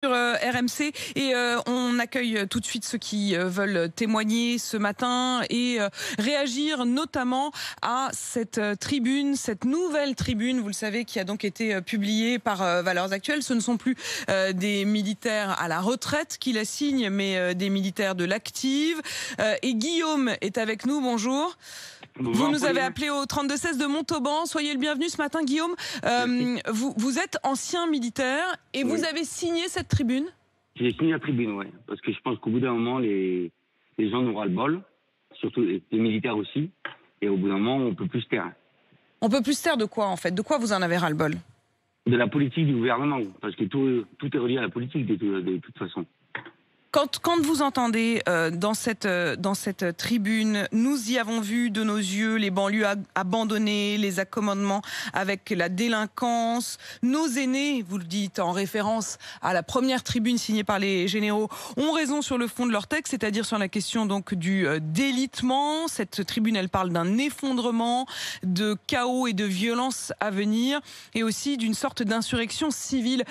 Sur RMC et on accueille tout de suite ceux qui veulent témoigner ce matin et réagir notamment à cette tribune, cette nouvelle tribune, vous le savez, qui a donc été publiée par Valeurs Actuelles. Ce ne sont plus des militaires à la retraite qui la signent, mais des militaires de l'active. Et Guillaume est avec nous, bonjour. Vous nous avez appelé au 32-16 de Montauban. Soyez le bienvenu ce matin, Guillaume. Vous êtes ancien militaire et vous avez signé cette tribune? J'ai signé la tribune, oui. Parce que je pense qu'au bout d'un moment, les gens n'auront le bol, surtout les militaires aussi. Et au bout d'un moment, on peut plus se taire. On peut plus se taire de quoi, en fait? De quoi vous en avez ras-le-bol? De la politique du gouvernement. Parce que tout est relié à la politique de toute façon. Quand vous entendez dans cette tribune, nous y avons vu de nos yeux les banlieues abandonnées, les accommodements avec la délinquance, nos aînés, vous le dites en référence à la première tribune signée par les généraux, ont raison sur le fond de leur texte, c'est-à-dire sur la question donc du délitement. Cette tribune, elle parle d'un effondrement, de chaos et de violence à venir, et aussi d'une sorte d'insurrection civile.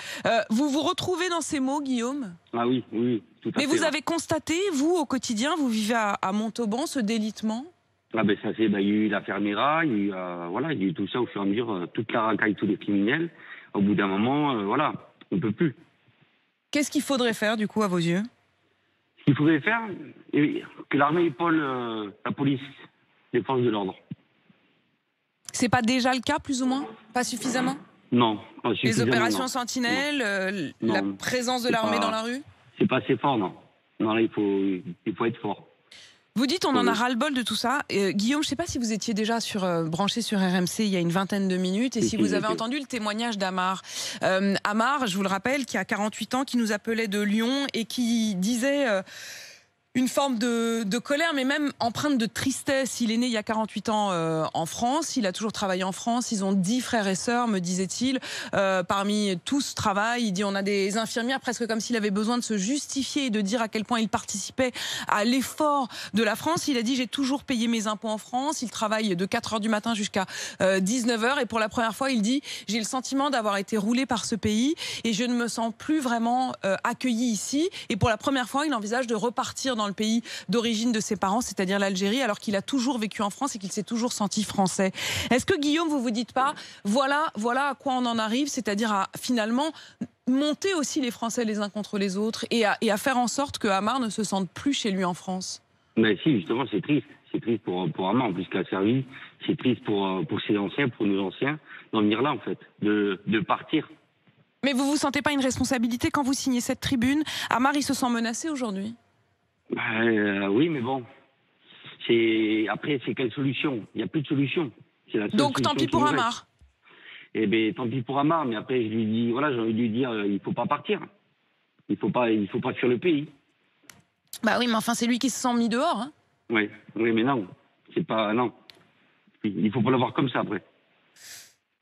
Vous vous retrouvez dans ces mots, Guillaume? Ah oui, oui. Mais vous avez constaté, vous, au quotidien, vous vivez à Montauban, ce délitement? Ah ben ça c'est, il y a eu l'affaire Mera, il y a eu tout ça au fur et à mesure, toute la racaille, tous les criminels. Au bout d'un moment, voilà, on ne peut plus. Qu'est-ce qu'il faudrait faire, du coup, à vos yeux? Ce qu'il faudrait faire, que l'armée épaule la police, les forces de l'ordre. C'est pas déjà le cas, plus ou moins? Pas suffisamment? Non, pas suffisamment. Les opérations Sentinelle, la présence de l'armée dans la rue? C'est pas assez fort, non. Non, là, il faut être fort. Vous dites on en a ras-le-bol de tout ça. Guillaume, je ne sais pas si vous étiez déjà branché sur RMC il y a une vingtaine de minutes et si vous avez entendu le témoignage d'Amar. Amar, je vous le rappelle, qui a 48 ans, qui nous appelait de Lyon et qui disait... une forme de colère, mais même empreinte de tristesse. Il est né il y a 48 ans en France, il a toujours travaillé en France, ils ont 10 frères et sœurs, me disait-il. Parmi tous travaillent, il dit on a des infirmières, presque comme s'il avait besoin de se justifier et de dire à quel point il participait à l'effort de la France. Il a dit j'ai toujours payé mes impôts en France, il travaille de 4h du matin jusqu'à 19h et pour la première fois il dit j'ai le sentiment d'avoir été roulé par ce pays et je ne me sens plus vraiment accueilli ici, et pour la première fois il envisage de repartir dans le pays d'origine de ses parents, c'est-à-dire l'Algérie, alors qu'il a toujours vécu en France et qu'il s'est toujours senti français. Est-ce que, Guillaume, vous vous dites pas, voilà à quoi on en arrive, c'est-à-dire à finalement monter aussi les Français les uns contre les autres et à faire en sorte que Amar ne se sente plus chez lui en France? Mais si, justement, c'est triste. C'est triste pour Amar, puisqu'il a servi. C'est triste pour ses anciens, pour nos anciens, d'en venir là, en fait, de partir. Mais vous vous sentez pas une responsabilité quand vous signez cette tribune? Amar, il se sent menacé aujourd'hui? Oui, mais bon. Après, c'est quelle solution? Il n'y a plus de solution. Donc tant pis pour Amar. Eh bien, tant pis pour Amar, mais après, je lui dis, voilà, j'ai envie de lui dire, il ne faut pas partir. Il faut pas fuir le pays. Bah oui, mais enfin, c'est lui qui se sent mis dehors. Hein. Oui, mais non. C'est pas, non. Il ne faut pas le voir comme ça, après.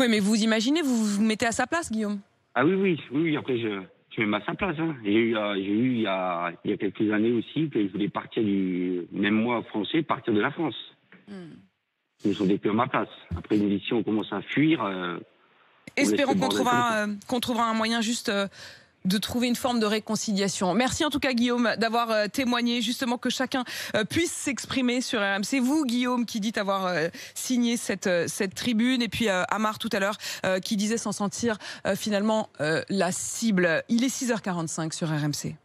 Oui, mais vous imaginez, vous vous mettez à sa place, Guillaume? Ah oui, après, je me mets à sa place. Hein. J'ai eu il y a quelques années aussi que je voulais partir même moi français, partir de la France. Ils sont depuis à ma place. Après une édition, on commence à fuir. Espérons qu'on trouvera un moyen juste de trouver une forme de réconciliation. Merci en tout cas, Guillaume, d'avoir témoigné, justement, que chacun puisse s'exprimer sur RMC. Vous, Guillaume, qui dites avoir signé cette tribune, et puis Amar tout à l'heure, qui disait s'en sentir finalement la cible. Il est 6h45 sur RMC.